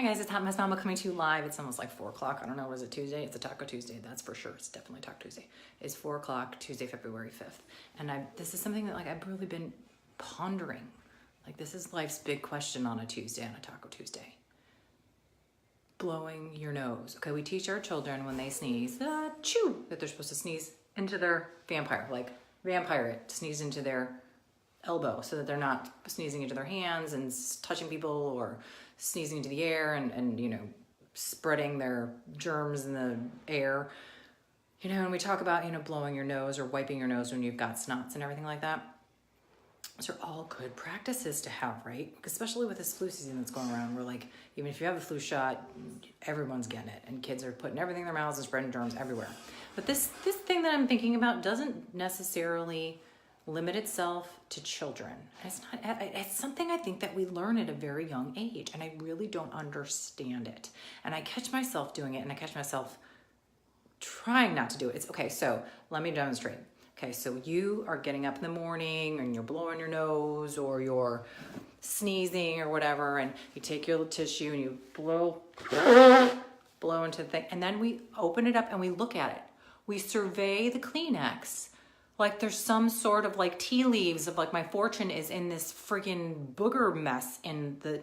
Hi guys, it's Hot Mess Mama coming to you live. It's almost like 4 o'clock. I don't know, was it Tuesday? It's a Taco Tuesday, that's for sure. It's definitely Taco Tuesday. It's 4 o'clock, Tuesday, February 5th. And this is something that I've really been pondering. This is life's big question on a Tuesday, on a Taco Tuesday. Blowing your nose. Okay, we teach our children when they sneeze, choo, that they're supposed to sneeze into their vampire it, sneeze into their elbow so that they're not sneezing into their hands and touching people or sneezing into the air and you know, spreading their germs in the air. You know, and we talk about, you know, blowing your nose or wiping your nose when you've got snots and everything like that. Those are all good practices to have, right? Especially with this flu season that's going around, where even if you have a flu shot, everyone's getting it, and kids are putting everything in their mouths and spreading germs everywhere. But this thing that I'm thinking about doesn't necessarily limit itself to children. It's something I think that we learn at a very young age, and I really don't understand it. And I catch myself doing it, and I catch myself trying not to do it. It's okay, so let me demonstrate. Okay, so you are getting up in the morning and you're blowing your nose or you're sneezing or whatever, and you take your little tissue and you blow into the thing, and then we open it up and we look at it. We survey the Kleenex like there's some sort of tea leaves of my fortune is in this freaking booger mess in the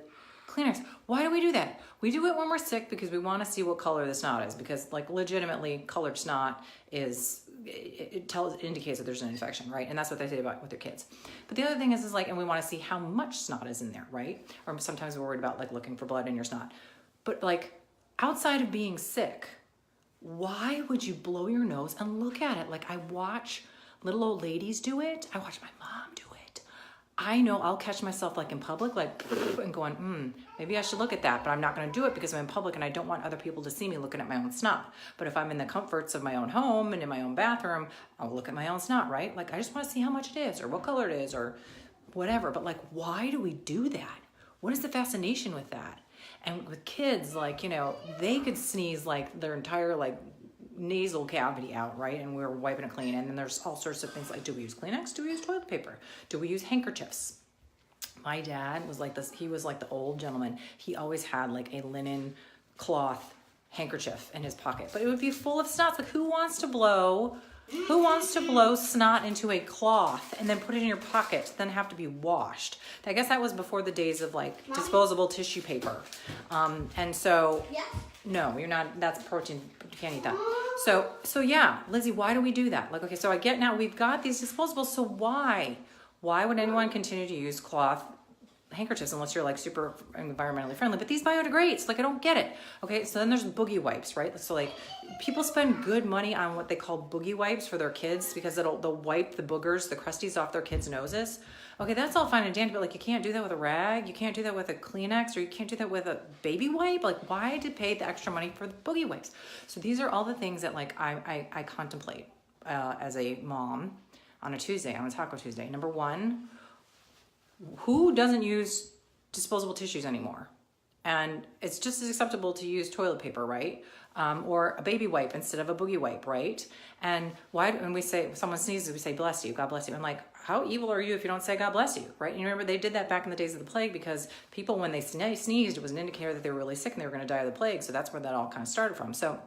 Kleenex. Why do we do that? We do it when we're sick because we want to see what color the snot is, because legitimately colored snot is, it indicates that there's an infection, right? And that's what they say about with their kids. But the other thing is and we want to see how much snot is in there, right? Or sometimes we're worried about looking for blood in your snot. But outside of being sick, why would you blow your nose and look at it? I watch little old ladies do it. I watch my mom do it. I know I'll catch myself in public, and going, maybe I should look at that, but I'm not going to do it because I'm in public and I don't want other people to see me looking at my own snot. But if I'm in the comforts of my own home and in my own bathroom, I'll look at my own snot, right? I just want to see how much it is or what color it is or whatever. But why do we do that? What is the fascination with that? And with kids, they could sneeze their entire nasal cavity out, right? And we're wiping it clean. And then there's all sorts of things do we use Kleenex? Do we use toilet paper? Do we use handkerchiefs? My dad was like this. He was like the old gentleman. He always had a linen cloth handkerchief in his pocket, but it would be full of snots. Who wants to blow snot into a cloth and then put it in your pocket, then have to be washed? I guess that was before the days of disposable tissue paper. And so, yeah. No, you're not, that's protein, you can't eat that. So yeah, Lizzie, why do we do that? Okay, so I get now we've got these disposables, so why would anyone continue to use cloth handkerchiefs unless you're super environmentally friendly? But these biodegrade, so I don't get it. Okay, so then there's boogie wipes, right? So people spend good money on what they call boogie wipes for their kids because they'll wipe the boogers, the crusties off their kids' noses. Okay, that's all fine and dandy, but you can't do that with a rag, you can't do that with a Kleenex, or you can't do that with a baby wipe. Why to pay the extra money for the boogie wipes? So these are all the things that I contemplate as a mom on a Tuesday, on a Taco Tuesday. Number one, who doesn't use disposable tissues anymore? And it's just as acceptable to use toilet paper, right? Or a baby wipe instead of a boogie wipe, right? And why, when we say, if someone sneezes, we say, bless you, God bless you. I'm how evil are you if you don't say God bless you, right? And you remember they did that back in the days of the plague because people, when they sneezed, it was an indicator that they were really sick and they were going to die of the plague. So that's where that all kind of started from. So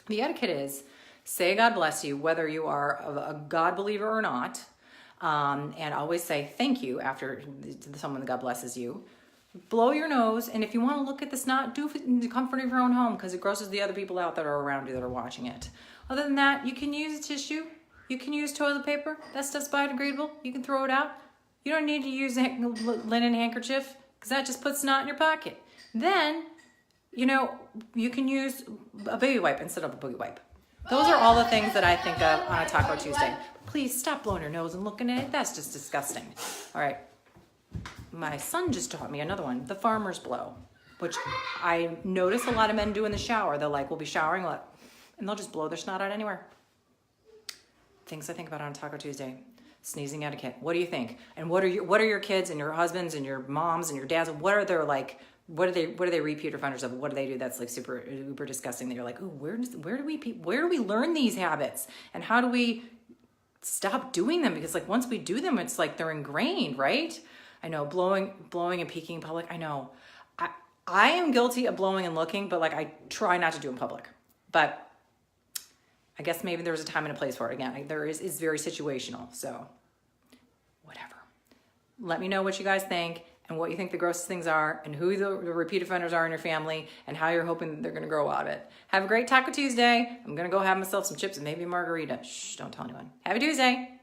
the etiquette is say God bless you, whether you are a God believer or not. And always say thank you after someone God blesses you. Blow your nose, and if you want to look at the snot, do it in the comfort of your own home because it grosses the other people out that are around you that are watching it. Other than that, you can use tissue. You can use toilet paper. That stuff's biodegradable. You can throw it out. You don't need to use a linen handkerchief because that just puts snot in your pocket. Then, you can use a baby wipe instead of a boogie wipe. Those are all the things that I think of on a Taco Tuesday. Please stop blowing your nose and looking at it. That's just disgusting. All right. My son just taught me another one, the farmer's blow, which I notice a lot of men do in the shower. They'll we'll be showering, and they'll just blow their snot out anywhere. Things I think about on Taco Tuesday. Sneezing etiquette. What do you think? And what are your kids and your husbands and your moms and your dads? What are their what are they repeat offenders of? What do they do that's super uber disgusting that you're ooh, where do we learn these habits? And how do we stop doing them? Because once we do them, it's they're ingrained, right? I know blowing and peeking in public. I know. I am guilty of blowing and looking, but like I try not to do in public. But I guess maybe there's a time and a place for it. Again, there is very situational. So whatever. Let me know what you guys think and what you think the grossest things are and who the repeat offenders are in your family and how you're hoping they're going to grow out of it. Have a great Taco Tuesday. I'm going to go have myself some chips and maybe a margarita. Shh, don't tell anyone. Have a Tuesday.